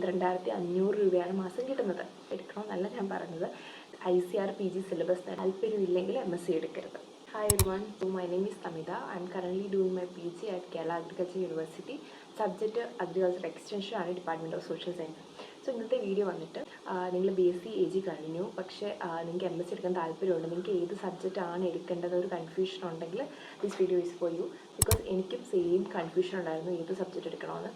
12,500 രൂപയാണ് മാസം കിട്ടുന്നത്. എടുക്കണമെന്നല്ല ഞാൻ പറഞ്ഞത്. ICAR PG സിലബസ് താല്പര്യമില്ലെങ്കിൽ MSc എടുക്കരുത്. Hi everyone, so my name is Tamida. I am currently doing my PG at Kerala Agriculture University. Subject Agriculture Extension and Department of Social Science. So ഇന്നത്തെ video വന്നിട്ട് നിങ്ങൾ BSc AG കഴിഞ്ഞു, പക്ഷേ നിങ്ങൾക്ക് MSc എടുക്കാൻ താല്പര്യമുണ്ട്, നിങ്ങൾക്ക് ഏത് സബ്ജക്റ്റാണ് എടുക്കേണ്ടത് ഒരു കൺഫ്യൂഷൻ ഉണ്ടെങ്കിൽ this video is for you. Because എനിക്കും സെയിം കൺഫ്യൂഷൻ ഉണ്ടായിരുന്നു ഏത് സബ്ജക്റ്റ് എടുക്കണമെന്ന്.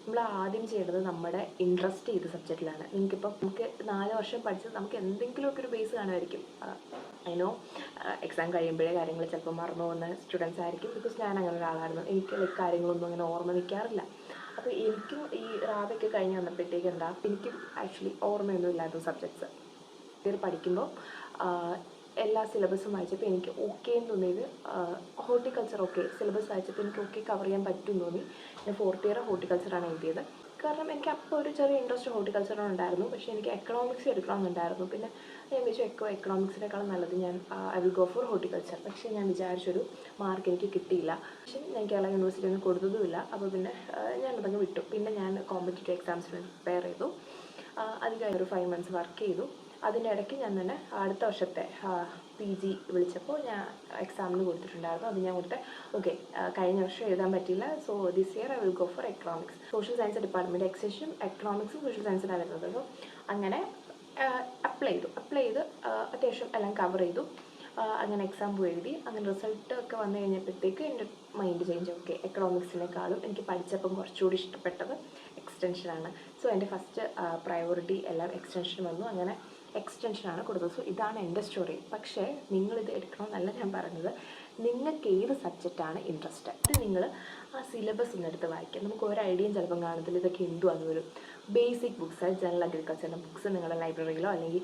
നമ്മൾ ആദ്യം ചെയ്യേണ്ടത് നമ്മുടെ ഇൻട്രസ്റ്റ് ഏത് സബ്ജക്റ്റിലാണ്. നിങ്ങൾക്കിപ്പം നമുക്ക് 4 വർഷം പഠിച്ചത് നമുക്ക് എന്തെങ്കിലുമൊക്കെ ഒരു ബേസ് കാണുമായിരിക്കും. അതിനോ എക്സാം കഴിയുമ്പോഴേ കാര്യങ്ങൾ ചിലപ്പോൾ മറന്നു പോകുന്ന സ്റ്റുഡൻസ് ആയിരിക്കും. ബിക്കോസ് ഞാൻ അങ്ങനെ ഒരാളായിരുന്നു. എനിക്ക് കാര്യങ്ങളൊന്നും അങ്ങനെ ഓർമ്മ നിൽക്കാറില്ല. അപ്പോൾ എനിക്കും ഈ റാബൊക്കെ കഴിഞ്ഞ് വന്നപ്പോഴത്തേക്ക് എനിക്കും ആക്ച്വലി ഓർമ്മയൊന്നും ഇല്ലാത്ത സബ്ജക്ട്സ് ഇത് പഠിക്കുമ്പോൾ എല്ലാ സിലബസും വായിച്ചപ്പോൾ എനിക്ക് ഓക്കെ എന്ന് തോന്നിയത് ഹോർട്ടിക്കൾച്ചർ. ഓക്കെ സിലബസ് വായിച്ചപ്പോൾ എനിക്ക് ഓക്കെ കവർ ചെയ്യാൻ പറ്റും തോന്നി. ഞാൻ 4th ഇയർ ഹോർട്ടിക്കൾച്ചറാണ് എഴുതിയത്. കാരണം എനിക്ക് അപ്പോൾ ഒരു ചെറിയ ഇൻട്രസ്റ്റ് ഹോർട്ടിക്കൾച്ചറിനുണ്ടായിരുന്നു, പക്ഷേ എനിക്ക് എക്കണോമിക്സ് എടുക്കണമെന്നുണ്ടായിരുന്നു. പിന്നെ ഞാൻ വിചാരിച്ചു എക്കണോമിക്സിനേക്കാളും നല്ലത് ഞാൻ I will go four horticulture. പക്ഷേ ഞാൻ വിചാരിച്ചൊരു മാർക്ക് എനിക്ക് കിട്ടിയില്ല. പക്ഷേ ഞാൻ കേരള യൂണിവേഴ്സിറ്റിയിൽ നിന്ന് കൊടുത്തതുമില്ല. അപ്പോൾ പിന്നെ ഞാനതങ്ങ് വിട്ടു. പിന്നെ ഞാൻ കോമ്പറ്റേറ്റീവ് എക്സാംസിന് പ്രിപ്പയർ ചെയ്തു. അത് കഴിഞ്ഞ് ഒരു 5 months വർക്ക് ചെയ്തു. അതിൻ്റെ ഇടയ്ക്ക് ഞാൻ തന്നെ അടുത്ത വർഷത്തെ PG വിളിച്ചപ്പോൾ ഞാൻ എക്സാമിന് കൊടുത്തിട്ടുണ്ടായിരുന്നു. അത് ഞാൻ കൊടുത്ത് ഓക്കെ കഴിഞ്ഞ വർഷം എഴുതാൻ പറ്റിയില്ല. So this year I will go for economics. Social science department എക്സെഷൻ എക്കണോമിക്സും സോഷ്യൽ സയൻസിനാണ് വരുന്നത്. സോ അങ്ങനെ അപ്ലൈ ചെയ്ത് അത്യാവശ്യം എല്ലാം കവർ ചെയ്തു. അങ്ങനെ എക്സാം പോയി എഴുതി. അങ്ങനെ റിസൾട്ട് ഒക്കെ വന്നു കഴിഞ്ഞപ്പോഴത്തേക്ക് എൻ്റെ മൈൻഡ് ചേഞ്ച്. ഓക്കെ എക്കണോമിക്സിനേക്കാളും എനിക്ക് പഠിച്ചപ്പം കുറച്ചുകൂടി ഇഷ്ടപ്പെട്ടത് എക്സ്റ്റൻഷനാണ്. സോ എൻ്റെ ഫസ്റ്റ് പ്രയോറിറ്റി എല്ലാം എക്സ്റ്റൻഷൻ വന്നു. അങ്ങനെ എക്സ്റ്റൻഷനാണ് കൊടുത്തത്. സോ ഇതാണ് എൻ്റെ സ്റ്റോറി. പക്ഷേ നിങ്ങളിത് എടുക്കണമെന്നല്ല ഞാൻ പറഞ്ഞത്. നിങ്ങൾക്ക് ഏത് സബ്ജക്റ്റാണ് ഇൻട്രസ്റ്റ് ഇത് നിങ്ങൾ ആ സിലബസ് ഒന്നെടുത്ത് വായിക്കുക. നമുക്ക് ഒരു ഐഡിയയും ചിലപ്പം കാണത്തില്ല ഇതൊക്കെ എന്തുവാന്ന് വരും. ബേസിക് ബുക്സ് ജനറൽ അഗ്രികൾച്ചറിൻ്റെ ബുക്സ് നിങ്ങളുടെ ലൈബ്രറിയിലോ അല്ലെങ്കിൽ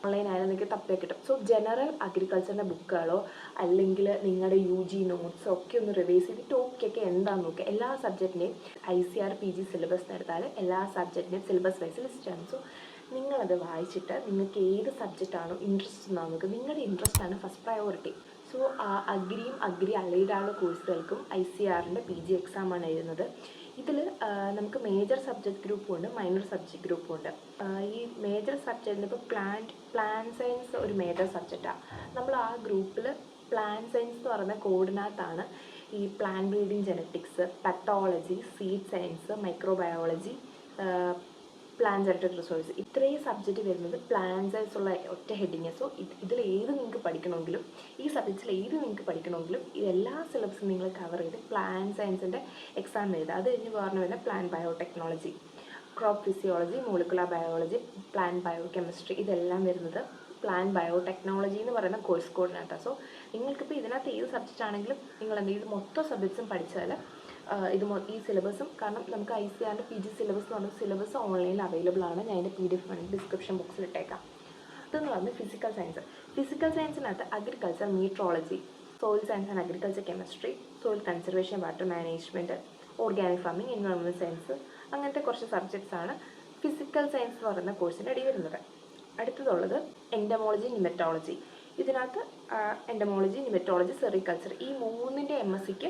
ഓൺലൈനായാലും നിങ്ങൾക്ക് തപ്പേ കിട്ടും. സോ ജനറൽ അഗ്രികൾച്ചറിൻ്റെ ബുക്കുകളോ അല്ലെങ്കിൽ നിങ്ങളുടെ UG നോട്ട്സോ ഒക്കെ ഒന്ന് റിവൈസ് ചെയ്തിട്ട് ഓക്കെ എന്താണെന്ന് നോക്കുക. എല്ലാ സബ്ജക്റ്റിൻ്റെയും ICAR PG സിലബസ് എടുത്താൽ എല്ലാ സബ്ജക്റ്റിൻ്റെയും സിലബസ് വൈസ് ലിസ്റ്റാണ്. സോ നിങ്ങളത് വായിച്ചിട്ട് നിങ്ങൾക്ക് ഏത് സബ്ജക്റ്റാണോ ഇൻട്രസ്റ്റ് എന്നാണ് നോക്കുക. നിങ്ങളുടെ ഇൻട്രസ്റ്റാണ് ഫസ്റ്റ് പ്രയോറിറ്റി. സോ അഗ്രിയും അഗ്രി അലൈഡായുള്ള കോഴ്സുകൾക്കും ICARൻ്റെ PG എക്സാമാണ് എഴുതുന്നത്. ഇതിൽ നമുക്ക് മേജർ സബ്ജക്റ്റ് ഗ്രൂപ്പും ഉണ്ട്, മൈനർ സബ്ജക്റ്റ് ഗ്രൂപ്പും ഉണ്ട്. ഈ മേജർ സബ്ജക്റ്റിന് ഇപ്പോൾ പ്ലാൻ സയൻസ് ഒരു മേജർ സബ്ജക്റ്റാണ്. നമ്മൾ ആ ഗ്രൂപ്പിൽ പ്ലാൻ സയൻസ് എന്ന് പറയുന്ന കോഡിനകത്താണ് ഈ plan breeding genetics, pathology, seed science, microbiology, plan genetic resource ഇത്രയും സബ്ജക്റ്റ് വരുന്നത് പ്ലാൻ സയൻസ് ഉള്ള ഒറ്റ ഹെഡിങ്. സോ ഇതിൽ ഏത് നിങ്ങൾക്ക് പഠിക്കണമെങ്കിലും ഈ സബ്ജക്റ്റിൽ ഏത് നിങ്ങൾക്ക് പഠിക്കണമെങ്കിലും ഇതെല്ലാ സിലബസും നിങ്ങൾ കവർ ചെയ്ത് പ്ലാൻ സയൻസിൻ്റെ എക്സാം എഴുതുക. അത് കഴിഞ്ഞ് പറഞ്ഞു വരുന്ന plan biotechnology, crop physiology, molecular biology, plan bio chemistry ഇതെല്ലാം വരുന്നത് പ്ലാൻ ബയോടെക്നോളജി എന്ന് പറയുന്ന കോഴ്സ് കോഡിനകത്താണ്. സോ നിങ്ങൾക്കിപ്പോൾ ഇതിനകത്ത് ഏത് സബ്ജക്റ്റ് ആണെങ്കിലും നിങ്ങൾ എന്ത് ചെയ്ത് മൊത്തം സബ്ജക്ട്സും പഠിച്ചാൽ ഈ സിലബസും കാരണം നമുക്ക് ICARൻ്റെ PG സിലബസ് എന്ന് പറഞ്ഞ സിലബസ് ഓൺലൈനിൽ അവൈലബിൾ ആണ്. ഞാൻ അതിൻ്റെ PDF ഡിസ്ക്രിപ്ഷൻ ബോക്സിൽ ഇട്ടേക്കാം. അതെന്ന് പറഞ്ഞാൽ ഫിസിക്കൽ സയൻസ്. ഫിസിക്കൽ സയൻസിനകത്ത് agriculture, meteorology, soil science and agriculture chemistry, soil conservation, water management, organic farming, environment science അങ്ങനത്തെ കുറച്ച് സബ്ജക്ട്സാണ് ഫിസിക്കൽ സയൻസ് എന്ന് പറയുന്ന കോഴ്സിൻ്റെ അടി വരുന്നത്. അടുത്തതുള്ളത് എൻഡമോളജി, നിമറ്റോളജി. ഇതിനകത്ത് എൻഡമോളജി, നിമറ്റോളജി, സെറികൾച്ചർ ഈ 3ൻ്റെ MScക്ക്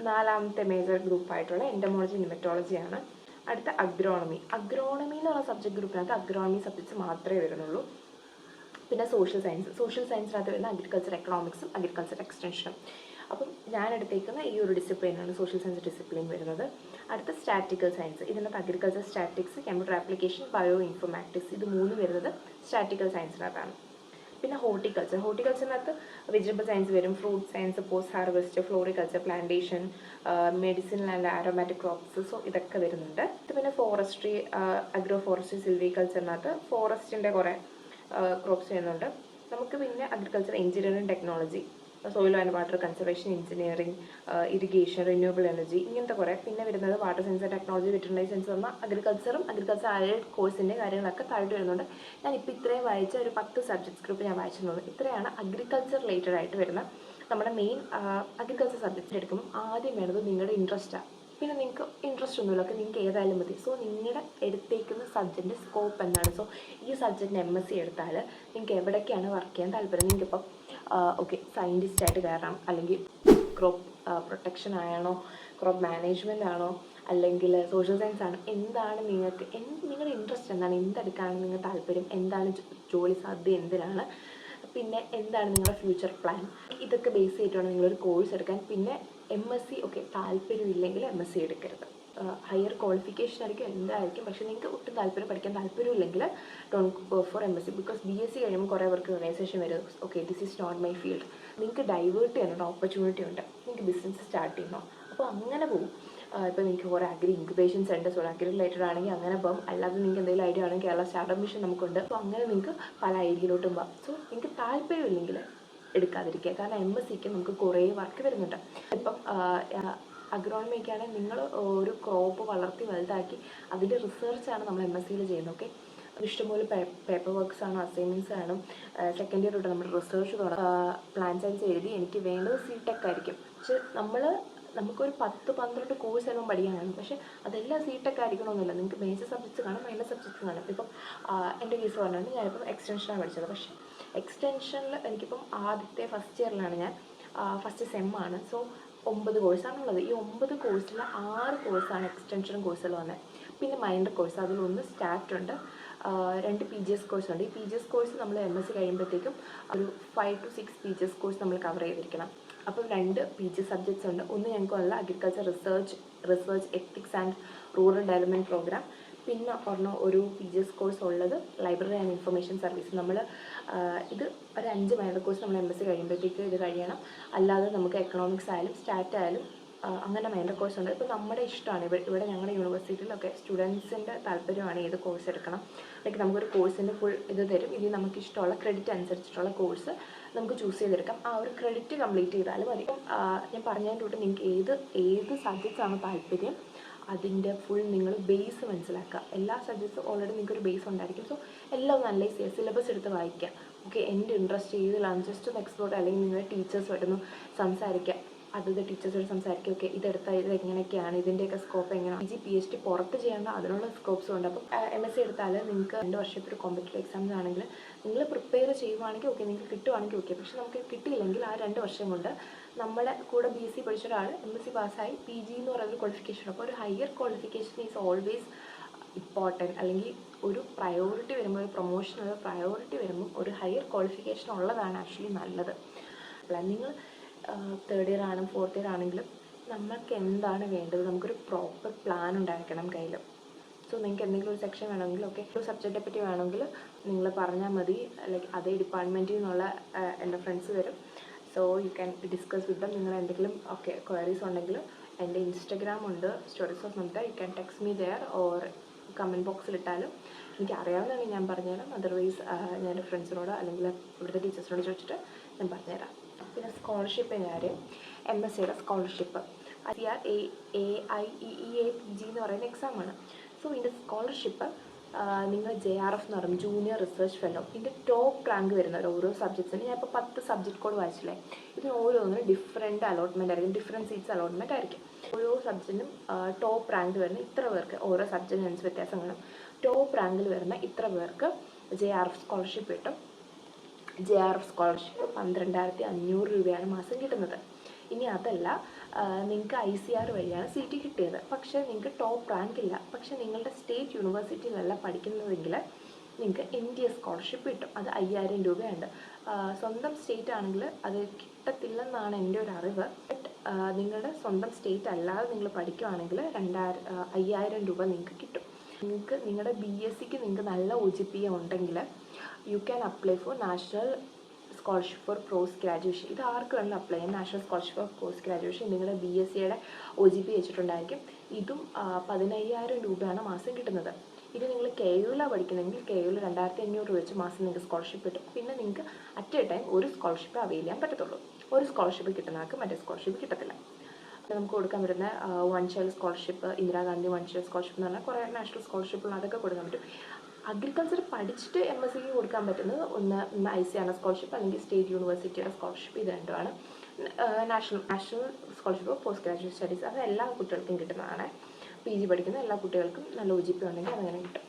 4ാമത്തെ മേജർ ഗ്രൂപ്പായിട്ടുള്ള എൻഡമോളജി, നിമറ്റോളജിയാണ്. അടുത്ത അഗ്രോണമി എന്ന് പറഞ്ഞ സബ്ജക്ട് ഗ്രൂപ്പിനകത്ത് അഗ്രോണമി സബ്ജക്ട്സ് മാത്രമേ വരുന്നുള്ളൂ. പിന്നെ സോഷ്യൽ സയൻസിനകത്ത് വരുന്ന അഗ്രികൾച്ചർ എക്കണോമിക്സും അഗ്രികൾച്ചർ എക്സ്റ്റൻഷനും. അപ്പം ഞാൻ എടുത്തേക്കുന്ന ഈ ഒരു ഡിസിപ്ലിനാണ് സോഷ്യൽ സയൻസ് ഡിസിപ്ലിൻ വരുന്നത്. അടുത്ത സ്റ്റാറ്റിക്കൽ സയൻസ്. ഇതിനകത്ത് agriculture statics, computer application, bio informatics ഇത് 3 വരുന്നത് സ്റ്റാറ്റിക്കൽ സയൻസിനകത്താണ്. പിന്നെ ഹോർട്ടിക്കൾച്ചറിനകത്ത് വെജിറ്റബിൾ സയൻസ് വരും, fruit science, post harvest, floriculture, plantation, medicine and aromatic crops. So ഇതൊക്കെ വരുന്നുണ്ട്. പിന്നെ ഫോറസ്ട്രി, അഗ്രോ ഫോറസ്ട്രി, സിൽവികൾച്ചറിനകത്ത് ഫോറസ്റ്റിൻ്റെ കുറേ ക്രോപ്സ് ചെയ്യുന്നുണ്ട്. നമുക്ക് പിന്നെ agriculture engineering technology, soil and water conservation engineering, irrigation, renewable energy ഇങ്ങനത്തെ കുറേ. പിന്നെ വരുന്നത് water science, technology, veterinary science പറഞ്ഞ അഗ്രികൾച്ചർ അലൈഡ് കോഴ്സിൻ്റെ കാര്യങ്ങളൊക്കെ താഴോട്ട് വരുന്നുണ്ട്. ഞാനിപ്പോൾ ഇത്രയും വായിച്ച ഒരു 10 സബ്ജക്ട്സ് ഗ്രൂപ്പ് ഞാൻ വായിച്ചിരുന്നത്. ഇത്രയാണ് അഗ്രികൾച്ചർ റിലേറ്റഡ് ആയിട്ട് വരുന്ന നമ്മുടെ മെയിൻ അഗ്രികൾച്ചർ സബ്ജക്റ്റ് എടുക്കുമ്പോൾ ആദ്യം വേണ്ടത് നിങ്ങളുടെ ഇൻട്രസ്റ്റാണ്. പിന്നെ നിങ്ങൾക്ക് ഇൻട്രസ്റ്റ് ഒന്നുമില്ല, ഒക്കെ നിങ്ങൾക്ക് ഏതായാലും മതി. സോ നിങ്ങളുടെ എടുത്തേക്കുന്ന സബ്ജക്റ്റിൻ്റെ സ്കോപ്പ് എന്താണ്? സോ ഈ സബ്ജക്റ്റിന് MSc എടുത്താൽ നിങ്ങൾക്ക് എവിടേക്കാണ് വർക്ക് ചെയ്യാൻ താല്പര്യം? നിങ്ങൾക്കിപ്പം ഓക്കെ സയൻറ്റിസ്റ്റായിട്ട് കയറാം, അല്ലെങ്കിൽ ക്രോപ്പ് പ്രൊട്ടക്ഷൻ ആണോ, ക്രോപ്പ് മാനേജ്മെൻ്റ് ആണോ, അല്ലെങ്കിൽ സോഷ്യൽ സയൻസ് ആണ്, എന്താണ് നിങ്ങൾക്ക് നിങ്ങളുടെ ഇൻട്രസ്റ്റ് എന്താണ്, എന്തെടുക്കാനാണ് നിങ്ങൾക്ക് താല്പര്യം, എന്താണ് ജോലി സാധ്യത എന്തിനാണ്, പിന്നെ എന്താണ് നിങ്ങളുടെ ഫ്യൂച്ചർ പ്ലാൻ, ഇതൊക്കെ ബേസ് ചെയ്തിട്ടാണ് നിങ്ങളൊരു കോഴ്സ് എടുക്കാൻ. പിന്നെ MSc ഓക്കെ താല്പര്യമില്ലെങ്കിൽ MSc എടുക്കരുത്. ഹയർ ക്വാളിഫിക്കേഷൻ ആയിരിക്കും എന്തായിരിക്കും, പക്ഷേ നിങ്ങൾക്ക് ഒട്ടും പഠിക്കാൻ താല്പര്യമില്ലെങ്കിൽ don't go for MSc. Because BSc കഴിയുമ്പോൾ കുറേ പേർക്ക് റിയലൈസേഷൻ വരും, okay this is not my field. നിങ്ങൾക്ക് ഡൈവേർട്ട് ചെയ്യാനുള്ള ഓപ്പർച്യൂണിറ്റി ഉണ്ട്, നിങ്ങൾക്ക് ബിസിനസ് സ്റ്റാർട്ട് ചെയ്യണോ, അപ്പോൾ അങ്ങനെ പോകും. ഇപ്പോൾ നിങ്ങൾക്ക് കുറേ അഗ്രി ഇൻക്യുബേഷൻ സെൻറ്റേഴ്സ് ഉണ്ട്, അഗ്രി റിലേറ്റഡ് ആണെങ്കിൽ അങ്ങനെ പോകും. അല്ലാതെ നിങ്ങൾക്ക് എന്തെങ്കിലും ഐഡിയ ആണെങ്കിൽ കേരള സ്റ്റാർട്ടപ്പ് മിഷൻ നമുക്കുണ്ട്. അപ്പോൾ അങ്ങനെ നിങ്ങൾക്ക് പല ഐഡിയയിലോട്ടും പോകാം. സോ നിങ്ങൾക്ക് താല്പര്യമില്ലെങ്കിൽ എടുക്കാതിരിക്കുക. കാരണം MScക്ക് നമുക്ക് കുറേ വർക്ക് വരുന്നുണ്ട്. ഇപ്പം അഗ്രോണമിക്കാണെങ്കിൽ നിങ്ങൾ ഒരു ക്രോപ്പ് വളർത്തി വലുതാക്കി അതിൻ്റെ റിസർച്ചാണ് നമ്മൾ MScയിൽ ചെയ്യുന്നത്. ഓക്കെ, ഇഷ്ടംപോലെ പേപ്പർ വർക്ക്സ് ആണ്, അസൈൻമെൻറ്റ്സ് ആണ്. സെക്കൻഡ് ഇയർ തൊട്ട് നമ്മൾ റിസർച്ച് പ്ലാൻ സയൻസ് എഴുതി എനിക്ക് വേണ്ടത് CTech ആയിരിക്കും. പക്ഷെ നമുക്കൊരു 10-12 കോഴ്സ് എല്ലാം പഠിക്കാൻ കാണും. പക്ഷേ അതെല്ലാം CTech ആയിരിക്കണമെന്നില്ല. നിങ്ങൾക്ക് മേജർ സബ്ജക്ട്സ് കാണും, മൈനർ സബ്ജക്ട്സ് കാണും. ഇപ്പം എൻ്റെ കേസ് പറഞ്ഞാൽ ഞാനിപ്പം എക്സ്റ്റൻഷനാണ് പഠിച്ചത്. പക്ഷേ എക്സ്റ്റൻഷനിൽ എനിക്കിപ്പം ആദ്യത്തെ ഫസ്റ്റ് ഇയറിലാണ് ഞാൻ, ഫസ്റ്റ് സെമ്മാണ്. സോ 9 കോഴ്സാണുള്ളത്. ഈ 9 കോഴ്സിൽ 6 കോഴ്സാണ് എക്സ്റ്റൻഷൻ കോഴ്സുകൾ വന്നത്. പിന്നെ മൈനർ കോഴ്സ്, അതിലൊന്ന് സ്റ്റാറ്റ് ഉണ്ട്, 2 PGS കോഴ്സുണ്ട്. ഈ PGS കോഴ്സ് നമ്മൾ MSc കഴിയുമ്പോഴത്തേക്കും ഒരു 5 to 6 PGS കോഴ്സ് നമ്മൾ കവർ ചെയ്തിരിക്കണം. അപ്പം 2 PG സബ്ജക്ട്സ് ഉണ്ട്. ഒന്ന് ഞങ്ങൾക്കുള്ള agriculture research ethics and rural development programme. പിന്നെ ഒരു PGS കോഴ്സ് ഉള്ളത് ലൈബ്രറി ആൻഡ് ഇൻഫർമേഷൻ സർവീസ്. നമ്മൾ ഇത് ഒരു 5 മൈനർ കോഴ്സ് നമ്മൾ MSc കഴിയുമ്പോഴത്തേക്ക് ഇത് കഴിയണം. അല്ലാതെ നമുക്ക് എക്കണോമിക്സ് ആയാലും സ്റ്റാറ്റ് ആയാലും അങ്ങനെ മൈനർ കോഴ്സ് ഉണ്ട്. ഇപ്പോൾ നമ്മുടെ ഇഷ്ടമാണ്. ഇവിടെ ഞങ്ങളുടെ യൂണിവേഴ്സിറ്റിയിലൊക്കെ സ്റ്റുഡൻസിൻ്റെ താല്പര്യമാണ് ഏത് കോഴ്സ് എടുക്കണം. ലൈക്ക് നമുക്കൊരു കോഴ്സിൻ്റെ ഫുൾ ഇത് തരും. ഇനി നമുക്ക് ഇഷ്ടമുള്ള ക്രെഡിറ്റ് അനുസരിച്ചിട്ടുള്ള കോഴ്സ് നമുക്ക് ചൂസ് ചെയ്തെടുക്കാം. ആ ഒരു ക്രെഡിറ്റ് കംപ്ലീറ്റ് ചെയ്താലും മതി. ഞാൻ പറഞ്ഞതിൻ്റെ കൂട്ട് നിങ്ങൾക്ക് ഏത് സബ്ജക്റ്റാണ് താല്പര്യം അതിൻ്റെ ഫുൾ നിങ്ങൾ ബേസ് മനസ്സിലാക്കുക. എല്ലാ സബ്ജക്ട്സും ഓൾറെഡി നിങ്ങൾക്കൊരു ബേസ് ഉണ്ടായിരിക്കും. സോ എല്ലാം ഒന്ന് അനലൈസ് ചെയ്യുക, സിലബസ് എടുത്ത് വായിക്കുക. ഓക്കെ, എൻ്റെ ഇൻട്രസ്റ്റ് ചെയ്തതാണ് ജസ്റ്റ് ഒന്ന് എക്സ്പ്ലോർ, അല്ലെങ്കിൽ നിങ്ങളുടെ ടീച്ചേഴ്സുമായിട്ടൊന്ന് സംസാരിക്കുക. അതത് ടീച്ചേഴ്സോട് സംസാരിക്കുക. ഓക്കെ, ഇതെടുത്താൽ ഇത് എങ്ങനെയൊക്കെയാണ്, ഇതിൻ്റെയൊക്കെ സ്കോപ്പ് എങ്ങനെയാണ്. PG PhD പുറത്ത് ചെയ്യേണ്ട അതിനുള്ള സ്കോപ്സും ഉണ്ട്. അപ്പം MSc എടുത്താൽ നിങ്ങൾക്ക് 2 വർഷത്തെ ഒരു കോമ്പറ്റീവ് എക്സാംസ് ആണെങ്കിൽ നിങ്ങൾ പ്രിപ്പയർ ചെയ്യുവാണെങ്കിൽ ഓക്കെ, നിങ്ങൾക്ക് കിട്ടുവാണെങ്കിൽ ഓക്കെ. പക്ഷെ നമുക്ക് കിട്ടിയില്ലെങ്കിൽ ആ 2 വർഷം കൊണ്ട് നമ്മുടെ കൂടെ BSc പഠിച്ച ഒരാൾ MSc പാസ്സായി PG എന്ന് പറയുന്ന ക്വാളിഫിക്കേഷൻ. അപ്പോൾ ഒരു higher qualification is always important. അല്ലെങ്കിൽ ഒരു പ്രയോറിറ്റി വരുമ്പോൾ, ഒരു പ്രൊമോഷൻ ഒരു പ്രയോറിറ്റി വരുമ്പോൾ ഒരു ഹയർ ക്വാളിഫിക്കേഷൻ ഉള്ളതാണ് ആക്ച്വലി നല്ലത്. അല്ല, നിങ്ങൾ 3rd ഇയർ ആണെങ്കിലും 4th ഇയർ ആണെങ്കിലും നമുക്ക് എന്താണ് വേണ്ടത്, നമുക്കൊരു പ്രോപ്പർ പ്ലാൻ ഉണ്ടായിരിക്കണം കയ്യിൽ. സോ നിങ്ങൾക്ക് എന്തെങ്കിലും ഒരു സെക്ഷൻ വേണമെങ്കിൽ ഓക്കെ, ഒരു സബ്ജക്റ്റിനെ പറ്റി വേണമെങ്കിൽ നിങ്ങൾ പറഞ്ഞാൽ മതി. ലൈക്ക് അതേ ഡിപ്പാർട്ട്മെൻറ്റിൽ നിന്നുള്ള എൻ്റെ ഫ്രണ്ട്സ് വരും. So you can discuss with them. നിങ്ങൾ എന്തെങ്കിലും ഓക്കെ ക്വയറീസ് ഉണ്ടെങ്കിൽ എൻ്റെ ഇൻസ്റ്റഗ്രാം ഉണ്ട്, stories of Mamata. You can text me there or comment ബോക്സിലിട്ടാലും എനിക്ക് അറിയാവുന്നതാണെങ്കിൽ ഞാൻ പറഞ്ഞുതരാം. അതർവൈസ് ഞാൻ എൻ്റെ ഫ്രണ്ട്സിനോട് അല്ലെങ്കിൽ ഇവിടുത്തെ ടീച്ചേഴ്സിനോട് ചോദിച്ചിട്ട് ഞാൻ പറഞ്ഞുതരാം. പിന്നെ സ്കോളർഷിപ്പിൻ്റെ കാര്യം, MScയുടെ സ്കോളർഷിപ്പ് AIEEA PG എന്ന് പറയുന്ന എക്സാമാണ്. സോ ഇതിൻ്റെ സ്കോളർഷിപ്പ് നിങ്ങൾ JRF എന്ന് പറയും, ജൂനിയർ റിസർച്ച് ഫെല്ലോ. ഇതിൻ്റെ ടോപ്പ് റാങ്ക് വരുന്നവർ ഓരോ സബ്ജക്ട്സിന്, ഞാൻ ഇപ്പോൾ 10 സബ്ജക്ട് കോഡ് വായിച്ചില്ലേ, ഇതിന് ഓരോന്നിനും ഡിഫറെൻറ്റ് അലോട്ട്മെൻറ്റ് ആയിരിക്കും, ഡിഫറെൻറ്റ് സീറ്റ്സ് അലോട്ട്മെൻറ്റ് ആയിരിക്കും. ഓരോ സബ്ജക്റ്റിനും ടോപ്പ് റാങ്ക് വരുന്ന ഇത്ര പേർക്ക്, ഓരോ സബ്ജക്റ്റിനനുസരിച്ച് വ്യത്യാസം കാണും. ടോപ്പ് റാങ്കിൽ വരുന്ന ഇത്ര പേർക്ക് JRF സ്കോളർഷിപ്പ് കിട്ടും. JRF സ്കോളർഷിപ്പ് 12,500 രൂപയാണ് മാസം കിട്ടുന്നത്. ഇനി അതല്ല, നിങ്ങൾക്ക് ICR വഴിയാണ് സീറ്റ് കിട്ടിയത്, പക്ഷേ നിങ്ങൾക്ക് ടോപ്പ് റാങ്ക് ഇല്ല, പക്ഷേ നിങ്ങളുടെ സ്റ്റേറ്റ് യൂണിവേഴ്സിറ്റിയിലല്ല പഠിക്കുന്നതെങ്കിൽ നിങ്ങൾക്ക് NDS സ്കോളർഷിപ്പ് കിട്ടും. അത് 5,000 രൂപയുണ്ട്. സ്വന്തം സ്റ്റേറ്റ് ആണെങ്കിൽ അത് കിട്ടത്തില്ലെന്നാണ് എൻ്റെ ഒരു അറിവ്. ബട്ട് നിങ്ങളുടെ സ്വന്തം സ്റ്റേറ്റ് അല്ലാതെ നിങ്ങൾ പഠിക്കുകയാണെങ്കിൽ 5,000 രൂപ നിങ്ങൾക്ക് കിട്ടും. നിങ്ങൾക്ക് നിങ്ങളുടെ BScക്ക് നിങ്ങൾക്ക് നല്ല OGPA ഉണ്ടെങ്കിൽ you can apply for national scholarship four post graduation. ഇത് ആർക്ക് വേണമെങ്കിലും അപ്ലൈ ചെയ്യാം. National scholarship four post graduation നിങ്ങളുടെ BScയുടെ OGPA വെച്ചിട്ടുണ്ടായിരിക്കും. ഇതും 15,000 രൂപയാണ് മാസം കിട്ടുന്നത്. ഇത് നിങ്ങൾ KUലാണ് പഠിക്കുന്നതെങ്കിൽ KUവിൽ 2,500 രൂപ വെച്ച് മാസം നിങ്ങൾക്ക് സ്കോളർഷിപ്പ് കിട്ടും. പിന്നെ നിങ്ങൾക്ക് അറ്റ് എ ടൈം ഒരു സ്കോളർഷിപ്പ് അവൈൽ ചെയ്യാൻ പറ്റത്തുള്ളൂ. ഒരു സ്കോളർഷിപ്പ് കിട്ടുന്നവർക്ക് മറ്റേ സ്കോളർഷിപ്പ് കിട്ടത്തില്ല. നമുക്ക് കൊടുക്കാൻ പറ്റുന്ന 1 child scholarship, Indira Gandhi 1 child scholarship എന്ന് പറഞ്ഞാൽ കുറേ നാഷണൽ സ്കോളർഷിപ്പുകൾ, അതൊക്കെ കൊടുക്കാൻ പറ്റും. അഗ്രികൾച്ചർ പഠിച്ചിട്ട് MScക്ക് കൊടുക്കാൻ പറ്റുന്നത് ഒന്ന് ICR സ്കോളർഷിപ്പ് അല്ലെങ്കിൽ സ്റ്റേറ്റ് യൂണിവേഴ്സിറ്റിയുടെ സ്കോളർഷിപ്പ്. ഇത് രണ്ടുമാണ്. National scholarship post graduate studies അത് എല്ലാ കുട്ടികൾക്കും കിട്ടുന്നതാണ്. PG പഠിക്കുന്ന എല്ലാ കുട്ടികൾക്കും നല്ല OGPA ഉണ്ടെങ്കിൽ അതങ്ങനെ കിട്ടും.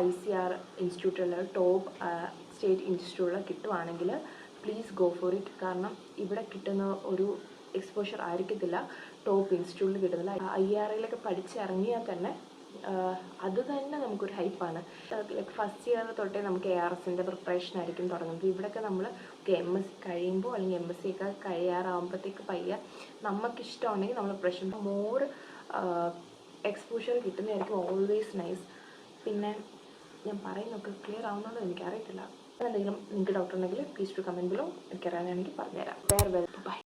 ICR ഇൻസ്റ്റിറ്റ്യൂട്ടുകളിൽ ടോപ്പ് സ്റ്റേറ്റ് ഇൻസ്റ്റിറ്റ്യൂട്ടുകൾ കിട്ടുവാണെങ്കിൽ പ്ലീസ് ഗോ ഫോർ ഇറ്റ്. കാരണം ഇവിടെ കിട്ടുന്ന ഒരു എക്സ്പോഷർ ആയിരിക്കത്തില്ല ടോപ്പ് ഇൻസ്റ്റിറ്റ്യൂട്ടിൽ കിട്ടുന്നില്ല. IRIയിലൊക്കെ പഠിച്ചിറങ്ങിയാൽ തന്നെ അത് തന്നെ നമുക്കൊരു ഹൈപ്പാണ്. ലൈക്ക് ഫസ്റ്റ് ഇയർ തൊട്ടേ നമുക്ക് ARSൻ്റെ പ്രിപ്പറേഷൻ ആയിരിക്കും തുടങ്ങുന്നത്. ഇവിടെയൊക്കെ നമ്മൾ MSc കഴിയുമ്പോൾ അല്ലെങ്കിൽ MSc ഒക്കെ കഴിയാറാകുമ്പോഴത്തേക്ക് പയ്യെ നമുക്കിഷ്ടമുണ്ടെങ്കിൽ നമ്മൾ പ്രിപ്പറേഷൻ മോർ എക്സ്പോഷർ കിട്ടുന്നതായിരിക്കും ഓൾവേസ് നൈസ്. പിന്നെ ഞാൻ പറയുന്നൊക്കെ ക്ലിയർ ആവുന്നുണ്ടോ എനിക്കറിയത്തില്ല. എന്തെങ്കിലും നിങ്ങൾക്ക് ഡൗട്ട് ഉണ്ടെങ്കിൽ പ്ലീസ് ടു കമൻറ്റ് ബിലോ. എനിക്കറിയാനാണെങ്കിൽ പറഞ്ഞുതരാം. Well by.